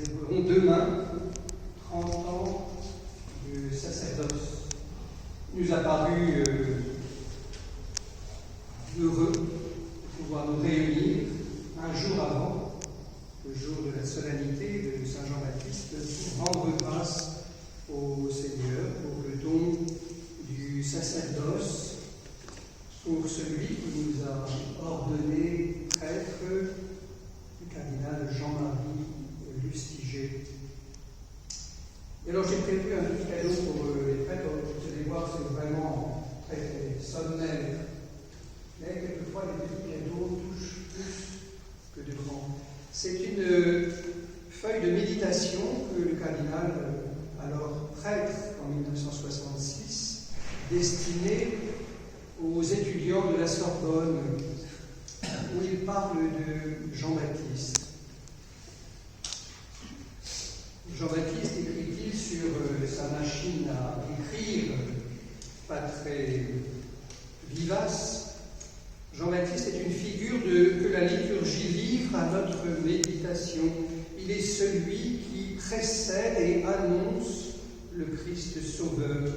célébrerons demain 30 ans de sacerdoce. Il nous a paru heureux de pouvoir nous réunir un jour avant le jour de la solennité de Saint Jean-Baptiste pour rendre grâce au Seigneur pour le don du sacerdoce, pour celui qui nous a ordonné prêtre, le cardinal Jean-Marie Lustiger. Et alors j'ai prévu un petit cadeau pour les prêtres. Vous allez voir, c'est vraiment très sommaire. Mais quelquefois, les petits cadeaux touchent plus que de grands. C'est une feuille de méditation que le cardinal, alors prêtre en 1966, destinée aux étudiants de la Sorbonne, où il parle de Jean-Baptiste. Jean-Baptiste, écrit-il sur sa machine à écrire, pas très vivace, Jean-Baptiste est une figure que la liturgie livre à notre méditation. Il est celui qui précède et annonce le Christ Sauveur.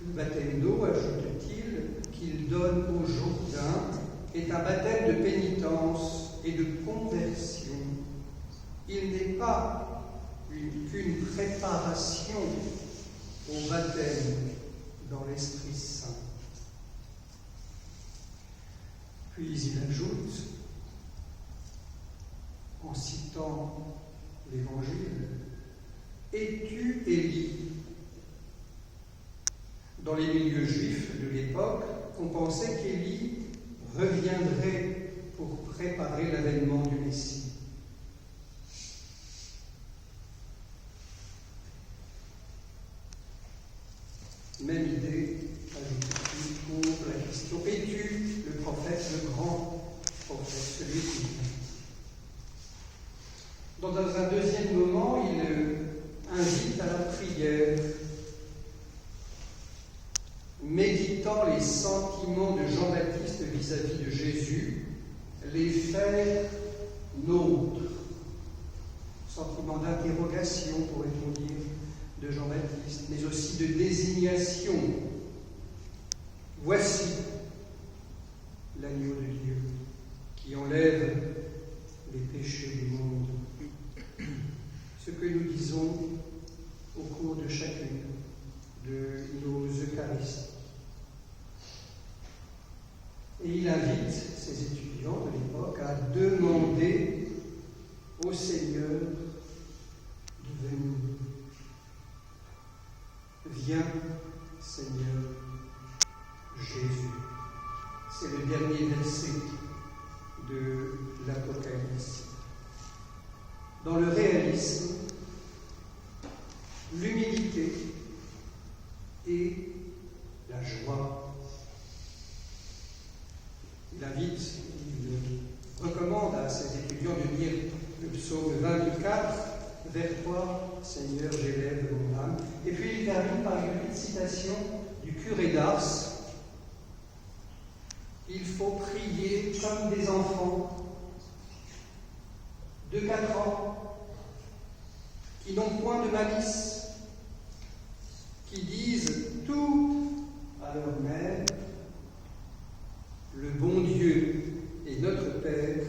Le baptême d'eau, ajoute-t-il, qu'il donne au Jourdain, est un baptême de pénitence et de conversion. Il n'est pas qu'une préparation au baptême dans l'Esprit Saint. Puis il ajoute, en citant l'Évangile, « Es-tu Élie ?» Dans les milieux juifs de l'époque, on pensait qu'Élie reviendrait pour préparer l'avènement du Messie. Même idée, ajoute-t-il, pour la question « Es-tu le prophète, le grand prophète, celui qui vient ?» Dans un deuxième moment, il invite à la prière, méditant les sentiments de Jean-Baptiste vis-à-vis de Jésus, les faire nôtres. Sentiment d'interrogation, pourrait-on dire, de Jean-Baptiste, mais aussi de désignation. Voici l'agneau de Dieu qui enlève les péchés du monde. Ce que nous disons au cours de chacune de nos Eucharisties. Et il invite ses étudiants de l'époque à demander au Seigneur de venir. Viens, Seigneur Jésus. C'est le dernier verset de l'Apocalypse. Dans le réalisme, l'humilité et la joie. Il invite, il recommande à ses étudiants de lire le psaume 24, « Vers toi, Seigneur, j'élève mon âme ». Et puis il termine par une petite citation du curé d'Ars. Il faut prier comme des enfants de 4 ans qui n'ont point de malice, qui disent tout à leur mère, le bon Dieu est notre Père,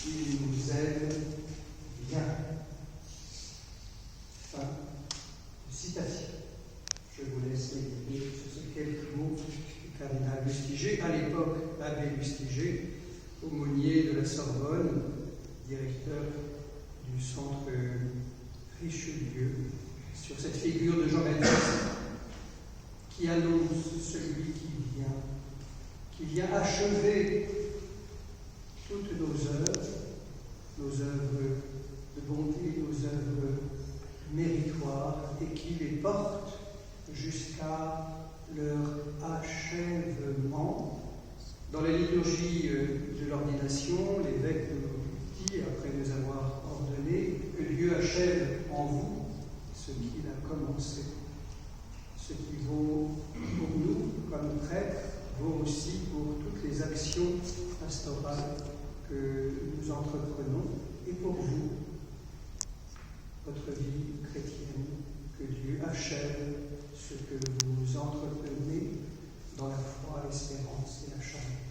il nous aime bien. Fin de citation. Je vous laisse méditer sur ces quelques mots du cardinal Lustiger, à l'époque abbé Lustiger, aumônier de la Sorbonne, directeur du centre Richelieu, sur cette figure de Jean-Baptiste qui annonce celui qui vient achever toutes nos œuvres de bonté, nos œuvres méritoires, et qui les porte jusqu'à leur achèvement. Dans la liturgie de l'ordination, l'évêque nous dit, après nous avoir ordonné, que Dieu achève en vous ce qu'il a commencé. Ce qui vaut pour nous, comme prêtres, vaut aussi pour toutes les actions pastorales que nous entreprenons. pour vous, votre vie chrétienne, que Dieu achève ce que vous entreprenez dans la foi, l'espérance et la charité.